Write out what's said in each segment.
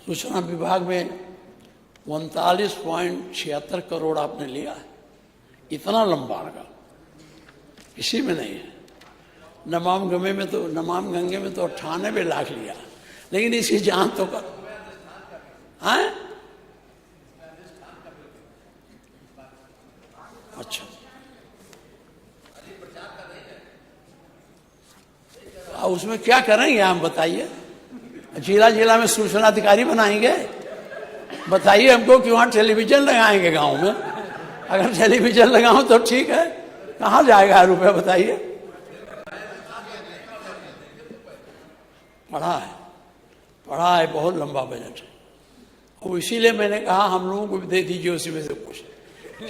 सूचना विभाग में 39.76 करोड़ आपने लिया है। इतना लंबा रखा किसी में नहीं है। नमाम गंगे में तो 98 लाख लिया, लेकिन इसकी जांच तो कर। हाँ, अच्छा, उसमें क्या करेंगे हम बताइए? जिला जिला में सूचना अधिकारी बनाएंगे? बताइए हमको कि वहां टेलीविजन लगाएंगे गांव में? अगर टेलीविजन लगाऊं तो ठीक है, कहां जाएगा रुपया बताइए? पढ़ा है, बहुत लंबा बजट है। और इसीलिए मैंने कहा हम लोगों को भी दे दीजिए उसी में से कुछ।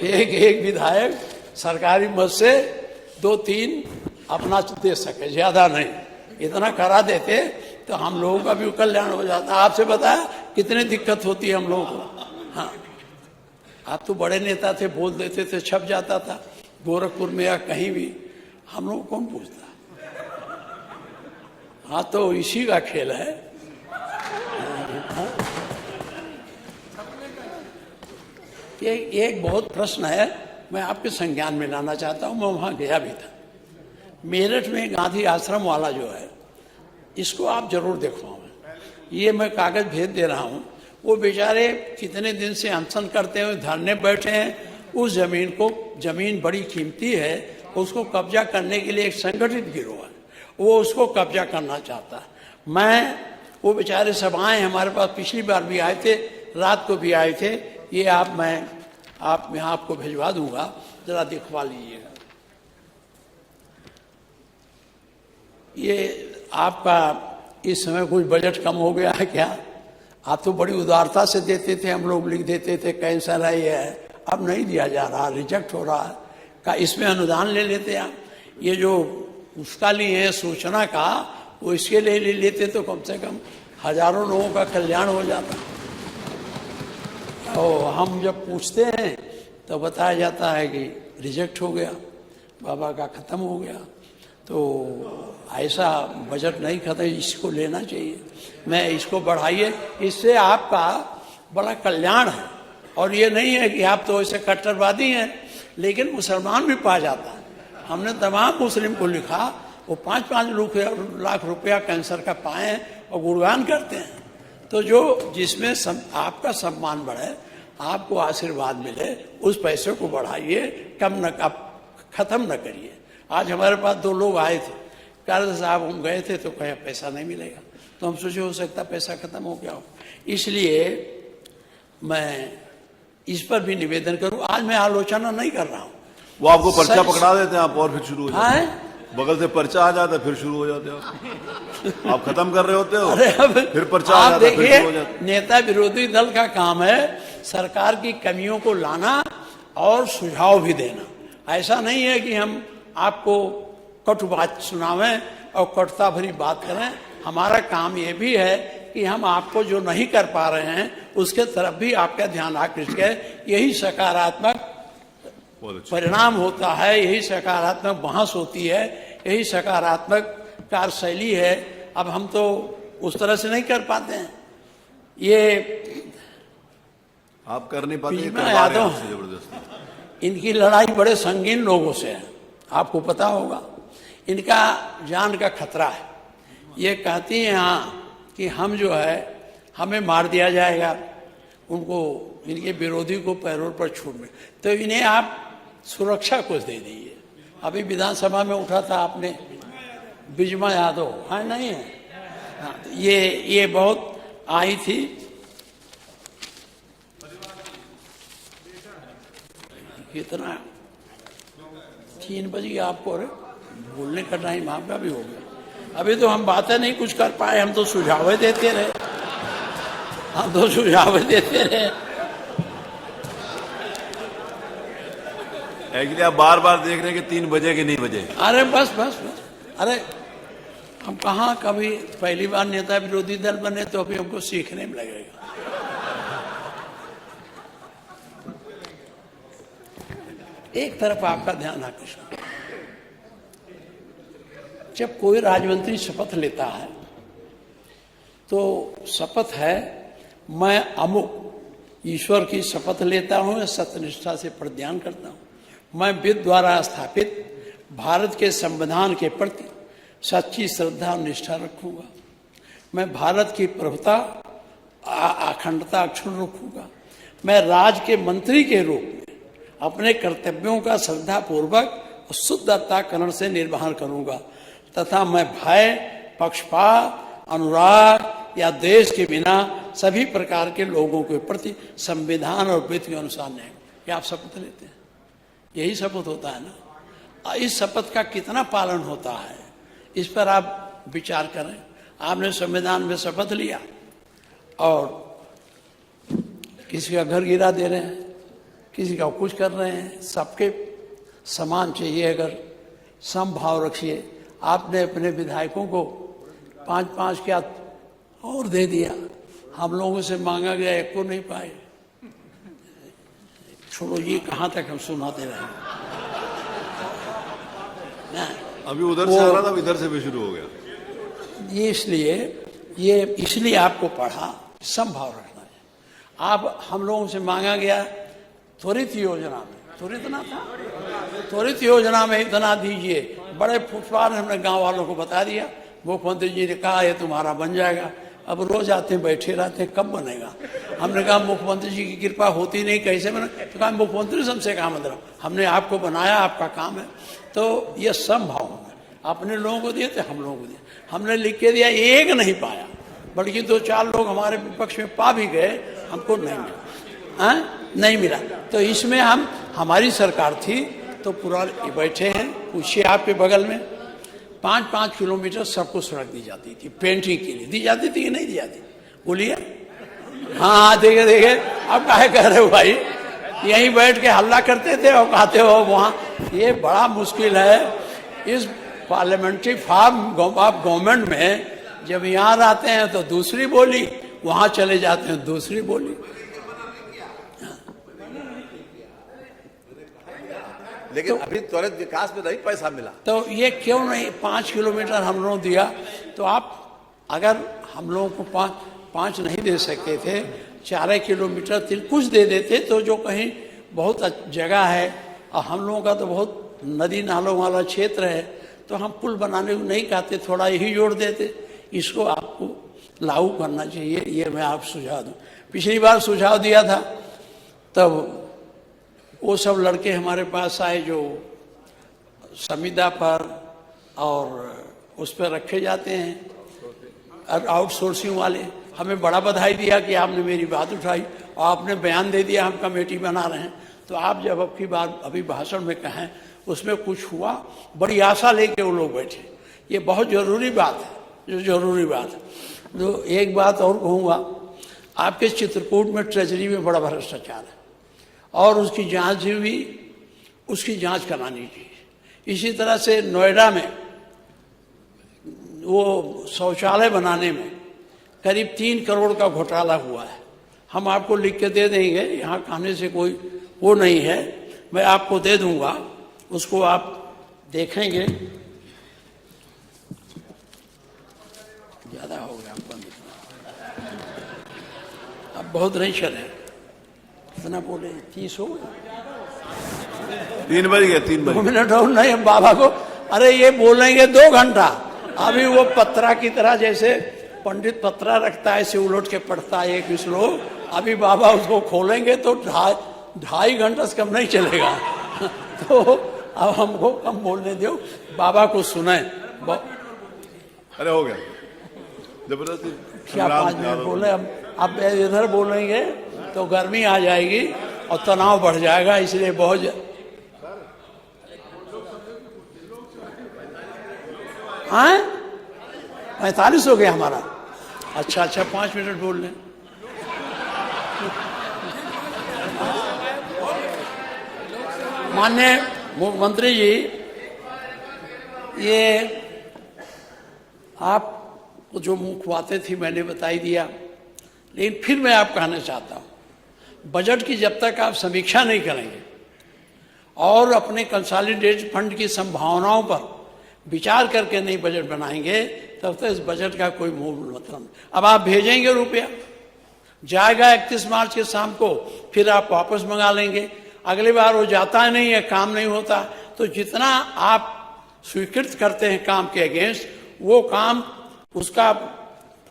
एक विधायक सरकारी मद से 2-3 अपना दे सके, ज्यादा नहीं। इतना करा देते तो हम लोगों का भी कल्याण हो जाता। आपसे बताया कितनी दिक्कत होती है हम लोगों को। हाँ, आप तो बड़े नेता थे, बोल देते थे, छप जाता था गोरखपुर में या कहीं भी। हम लोग कौन पूछता? हाँ, तो इसी का खेल है। ये एक बहुत प्रश्न है, मैं आपके संज्ञान में लाना चाहता हूं। मैं वहां गया भी था। मेरठ में गांधी आश्रम वाला जो है, इसको आप जरूर देखवाओ। ये मैं कागज भेज दे रहा हूं। वो बेचारे कितने दिन से अनशन करते हुए धरने बैठे हैं। उस जमीन बड़ी कीमती है, उसको कब्जा करने के लिए एक संगठित गिरोह है, वो उसको कब्जा करना चाहता है। वो बेचारे सब आए हमारे पास, पिछली बार भी आए थे, रात को भी आए थे। ये मैं आपको भिजवा दूंगा, जरा दिखवा लीजिएगा। ये आपका इस समय कुछ बजट कम हो गया है क्या? आप तो बड़ी उदारता से देते थे, हम लोग लिख देते थे कैंसर है, ये है। अब नहीं दिया जा रहा, रिजेक्ट हो रहा है। का इसमें अनुदान ले लेते आप। ये जो उसका लिए है सूचना का, वो इसके लिए ले लेते तो कम से कम हजारों लोगों का कल्याण हो जाता। और हम जब पूछते हैं तो बताया जाता है कि रिजेक्ट हो गया, बाबा का खत्म हो गया। तो ऐसा बजट नहीं खत्म, इसको लेना चाहिए। मैं इसको बढ़ाइए, इससे आपका बड़ा कल्याण है। और ये नहीं है कि आप तो ऐसे कट्टरवादी हैं, लेकिन मुसलमान भी पा जाता है। हमने तमाम मुस्लिम को लिखा, वो 5-5 लाख रुपया कैंसर का पाए और गुणगान करते हैं। तो जो जिसमें आपका सम्मान बढ़े, आपको आशीर्वाद मिले, उस पैसे को बढ़ाइए, खत्म न करिए। आज हमारे पास 2 लोग आए थे, कह रहे साहब हम गए थे तो कहे पैसा नहीं मिलेगा। तो हम सोचे हो सकता पैसा खत्म हो गया हो। इसलिए मैं इस पर भी निवेदन करूं। आज मैं आलोचना नहीं कर रहा हूं। वो आपको पर्चा पकड़ा देते हैं, आप और फिर शुरू हो जाते हैं। हाँ? बगल से पर्चा आ जाता है, फिर शुरू हो जाते हैं। आप खत्म कर रहे होते हो, अरे अब फिर पर्चा आ जाता है, फिर शुरू हो जाता है। नेता विरोधी दल का काम है सरकार की कमियों को लाना और सुझाव भी देना। ऐसा नहीं है कि हम आपको कटु बात सुनावें और कटुता भरी बात करें। हमारा काम ये भी है कि हम आपको जो नहीं कर पा रहे हैं उसके तरफ भी आपका ध्यान आकृष्ट करें। यही सकारात्मक परिणाम होता है, यही सकारात्मक बहस होती है, यही सकारात्मक कार्यशैली है। अब हम तो उस तरह से नहीं कर पाते हैं। ये आप कर नहीं पाते, जबरदस्ती। इनकी लड़ाई बड़े संगीन लोगों से है, आपको पता होगा। इनका जान का खतरा है। ये कहती हैं हाँ कि हम जो है हमें मार दिया जाएगा, उनको इनके विरोधी को पैरोल पर छूट मिले तो इन्हें आप सुरक्षा कुछ दे दीजिए। अभी विधानसभा में उठा था आपने बिजमा यादव, हाँ नहीं है? हाँ, ये बहुत आई थी। कितना 3 बजे आपको, अरे बोलने का टाइम आपका भी हो गया। अभी तो हम बातें नहीं कुछ कर पाए, हम तो सुझाव देते रहे। एक्चुअली आप बार बार देख रहे हैं कि 3 बजे कि नहीं बजे। अरे बस। अरे हम कहाँ कभी पहली बार नेता विरोधी दल बने तो अभी हमको सीखने में लगेगा। एक तरफ आपका ध्यान आकर्षण, जब कोई राजमंत्री शपथ लेता है तो शपथ है मैं अमुक ईश्वर की शपथ लेता हूं, सत्यनिष्ठा से प्रतिज्ञान करता हूं। मैं विधि द्वारा स्थापित भारत के संविधान के प्रति सच्ची श्रद्धा और निष्ठा रखूंगा। मैं भारत की प्रभुता अखंडता अक्षुण्ण रखूंगा। मैं राज के मंत्री के रूप में अपने कर्तव्यों का श्रद्धा पूर्वक और शुद्ध अंतःकरण से निर्वहन करूंगा तथा मैं भय, पक्षपात, अनुराग या देश के बिना सभी प्रकार के लोगों के प्रति संविधान और विधि के अनुसार नहीं। क्या आप शपथ लेते हैं? यही शपथ होता है ना। इस शपथ का कितना पालन होता है इस पर आप विचार करें। आपने संविधान में शपथ लिया और किसी का घर गिरा दे रहे हैं, किसी का कुछ कर रहे हैं, सबके समान चाहिए। अगर समभाव रखिए। आपने अपने विधायकों को 5-5 क्या और दे दिया, हम लोगों से मांगा गया एक को नहीं पाए। छोड़ो, ये कहाँ तक हम सुनाते रहे। अभी उधर से आ रहा था, इधर से भी शुरू हो गया। ये इसलिए आपको पढ़ा, समभाव रखना है। आप हम लोगों से मांगा गया त्वरित योजना में, त्वरित ना था, त्वरित योजना में इतना दीजिए। बड़े फुटपाथ हमने गांव वालों को बता दिया। मुख्यमंत्री जी ने कहा ये तुम्हारा बन जाएगा। अब रोज आते हैं, बैठे रहते हैं, कब बनेगा? हमने कहा मुख्यमंत्री जी की कृपा होती नहीं, कैसे बने? तो कहा मुख्यमंत्री से हमसे कहा मतलब, हमने आपको बनाया, आपका काम है। तो ये समभाव है। अपने लोगों को दिए थे, हम लोगों को दिए। हमने लिख के दिया, एक नहीं पाया, बल्कि 2-4 लोग हमारे विपक्ष में पा भी गए, हमको नहीं मिला। नहीं मिला। तो इसमें हमारी सरकार थी तो पूरा बैठे हैं। पूछिए आपके बगल में 5-5 किलोमीटर सबको सड़क दी जाती थी, पेंटिंग के लिए दी जाती थी कि नहीं दी जाती? बोलिए। हाँ, देखे अब काहे कह रहे हो भाई? यहीं बैठ के हल्ला करते थे और कहते हो वहाँ। ये बड़ा मुश्किल है इस पार्लियामेंट्री फॉर्म ऑफ गवर्नमेंट में। जब यहाँ आते हैं तो दूसरी बोली, वहां चले जाते हैं दूसरी बोली। लेकिन तो, अभी त्वरित विकास में नहीं पैसा मिला तो ये क्यों नहीं? 5 किलोमीटर हम लोगों दिया। तो आप अगर हम लोगों को 5 नहीं दे सकते थे, 4 किलोमीटर कुछ दे देते तो जो कहीं बहुत जगह है और हम लोगों का तो बहुत नदी नालों वाला क्षेत्र है, तो हम पुल बनाने को नहीं कहते, थोड़ा यही जोड़ देते। इसको आपको लागू करना चाहिए, ये मैं आप सुझाव दूँ। पिछली बार सुझाव दिया था तब वो सब लड़के हमारे पास आए जो संविदा पर और उस पर रखे जाते हैं आउटसोर्सिंग वाले। हमें बड़ा बधाई दिया कि आपने मेरी बात उठाई और आपने बयान दे दिया हम कमेटी बना रहे हैं। तो आप जब अब की बात अभी भाषण में कहें उसमें कुछ हुआ, बड़ी आशा लेके वो लोग बैठे। ये बहुत जरूरी बात है, जो जरूरी बात है। तो एक बात और कहूँगा, आपके चित्रकूट में ट्रेजरी में बड़ा भ्रष्टाचार है और उसकी जांच भी, उसकी जांच करानी चाहिए। इसी तरह से नोएडा में वो शौचालय बनाने में करीब 3 करोड़ का घोटाला हुआ है। हम आपको लिख के दे देंगे, यहाँ कहने से कोई वो नहीं है, मैं आपको दे दूंगा, उसको आप देखेंगे। ज्यादा हो गया आपको, अब बहुत नहीं चले। कितना बोले? 30 हो गया। 3 बज गए, 3 बज 2 मिनट और नहीं हम बाबा को। अरे ये बोलेंगे 2 घंटा। अभी वो पत्रा की तरह, जैसे पंडित पत्रा रखता है ऐसे उलट के पढ़ता है एक श्लोक। अभी बाबा उसको खोलेंगे तो 2.5 घंटा से कम नहीं चलेगा। तो अब हमको कम बोलने दो, बाबा को सुने। अरे हो गया जबरदस्ती। क्या 5 मिनट बोले? अब इधर बोलेंगे तो गर्मी आ जाएगी और तनाव बढ़ जाएगा, इसलिए बहुत 45 हो गया हमारा। अच्छा 5 मिनट बोल लें। माननीय मुख्यमंत्री जी, ये आप जो मुख्य बातें थी मैंने बताई दिया, लेकिन फिर मैं आप कहना चाहता हूँ, बजट की जब तक आप समीक्षा नहीं करेंगे और अपने कंसोलिडेटेड फंड की संभावनाओं पर विचार करके नहीं बजट बनाएंगे, तब तक इस बजट का कोई मूल मतलब नहीं। अब आप भेजेंगे रुपया, जाएगा 31 मार्च के शाम को, फिर आप वापस मंगा लेंगे। अगली बार वो जाता नहीं है, काम नहीं होता, तो जितना आप स्वीकृत करते हैं काम के अगेंस्ट, वो काम उसका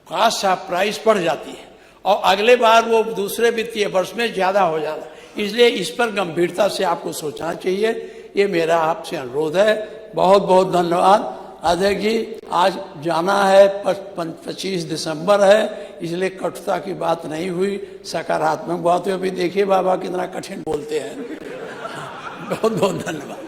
कास्ट ऑफ प्राइस बढ़ जाती है और अगले बार वो दूसरे वित्तीय वर्ष में ज्यादा हो जाता है। इसलिए इस पर गंभीरता से आपको सोचना चाहिए। ये मेरा आपसे अनुरोध है। बहुत बहुत धन्यवाद। अध्यक्ष जी, आज जाना है, 25 दिसंबर है, इसलिए कटुता की बात नहीं हुई, सकारात्मक बात हुई। अभी देखिए बाबा कितना कठिन बोलते हैं। बहुत बहुत धन्यवाद।